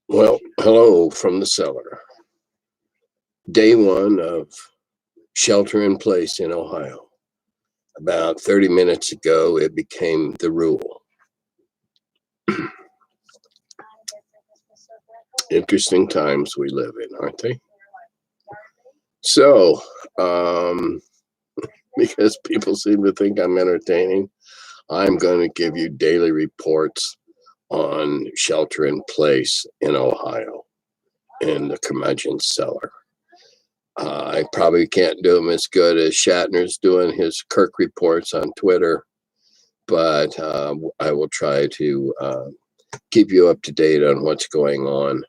Well, hello from the cellar. Day one of shelter in place in Ohio. About 30 minutes ago, it became the rule. Interesting times we live in, aren't they? So, because people seem to think I'm entertaining, I'm going to give you daily reports on shelter in place in Ohio in the curmudgeon cellar. I probably can't do them as good as Shatner's doing his Kirk reports on Twitter, but I will try to keep you up to date on what's going on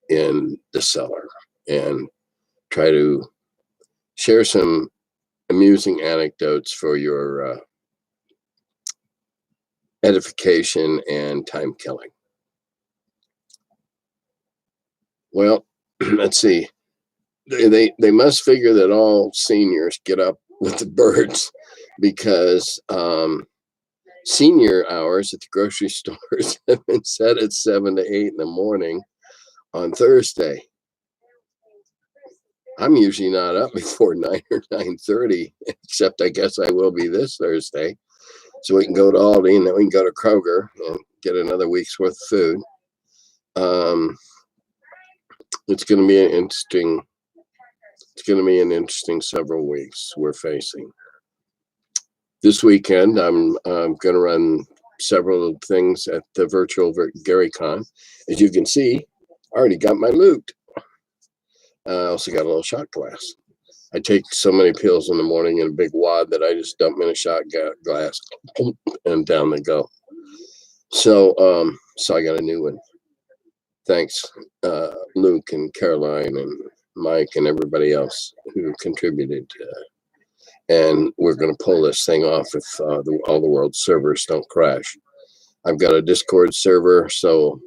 in the cellar and try to share some amusing anecdotes for your edification and time killing. Well, let's see. They must figure that all seniors get up with the birds because senior hours at the grocery stores have been set at 7 to 8 in the morning on Thursday. I'm usually not up before 9 or 9:30, except I guess I will be this Thursday. So we can go to Aldi and then we can go to Kroger and get another week's worth of food. It's going to be an interesting several weeks we're facing. This weekend, I'm going to run several things at the virtual GaryCon. As you can see, I already got my loot. I also got a little shot glass. I take so many pills in the morning in a big wad that I just dump them in a shot glass, and down they go. So I got a new one. Thanks, Luke and Caroline and Mike and everybody else who contributed. And we're going to pull this thing off if all the world's servers don't crash. I've got a Discord server, so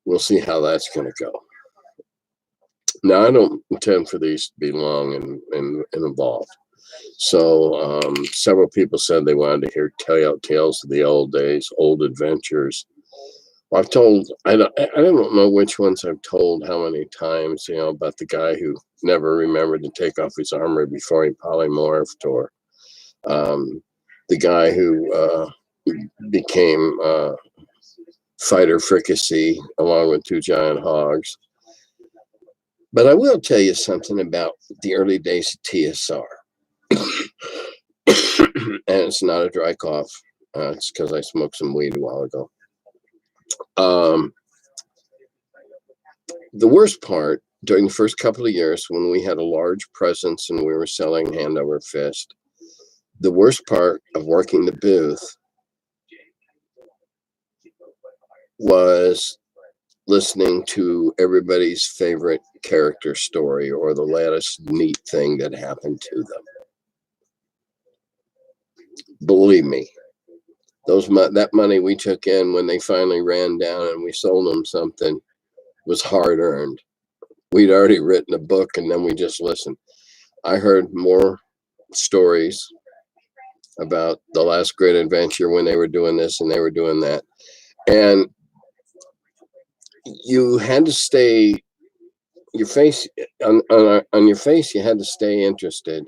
we'll see how that's going to go. Now, I don't intend for these to be long and involved. So several people said they wanted to hear tales of the old days, old adventures. Well, I've told, I don't know which ones I've told how many times, about the guy who never remembered to take off his armor before he polymorphed, or the guy who became fighter fricassee along with 2 giant hogs. But I will tell you something about the early days of TSR. And it's not a dry cough. It's because I smoked some weed a while ago. The worst part during the first couple of years when we had a large presence and we were selling hand over fist, the worst part of working the booth was listening to everybody's favorite character story or the latest neat thing that happened to them. Believe me, that money we took in when they finally ran down and we sold them something was hard earned. We'd already written a book and then we just listened. I heard more stories about the last great adventure when they were doing this and they were doing that. And you had to stay your face on your face. You had to stay interested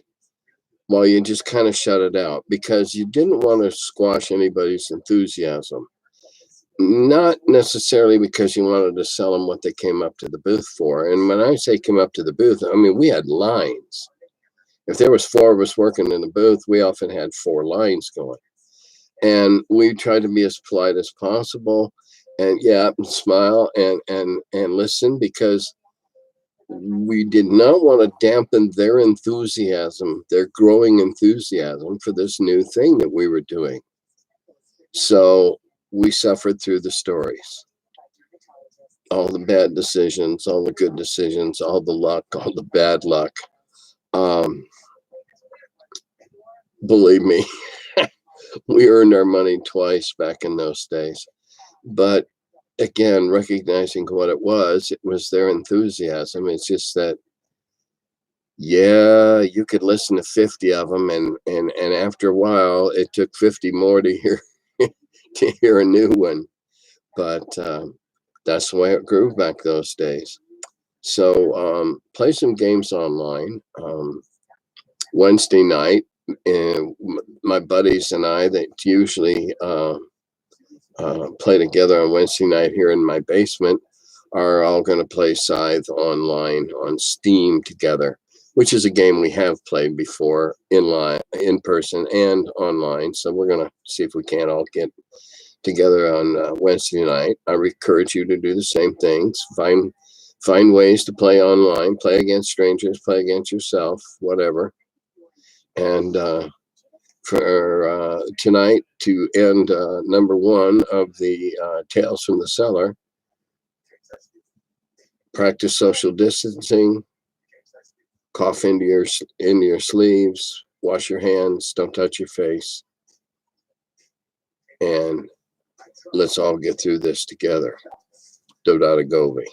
while you just kind of shut it out, because you didn't want to squash anybody's enthusiasm. Not necessarily because you wanted to sell them what they came up to the booth for. And when I say came up to the booth, I mean, we had lines. If there was 4 of us working in the booth, we often had 4 lines going. And we tried to be as polite as possible and smile and listen, because we did not want to dampen their enthusiasm, their growing enthusiasm for this new thing that we were doing. So we suffered through the stories, all the bad decisions, all the good decisions, all the luck, all the bad luck. Believe me, we earned our money twice back in those days. But again, recognizing what it was their enthusiasm. It's just that, you could listen to 50 of them, and after a while, it took 50 more to hear to hear a new one. but that's the way it grew back those days. So play some games online. Wednesday night, and my buddies and I that usually play together on Wednesday night here in my basement are all going to play Scythe online on Steam together, which is a game we have played before in person and online. So we're going to see if we can't all get together on Wednesday night. I encourage you to do the same things. Find ways to play online, play against strangers, play against yourself, whatever. And for tonight, to end number one of the Tales from the Cellar, practice social distancing, cough into your sleeves, wash your hands, don't touch your face, and let's all get through this together. Dodata Govi.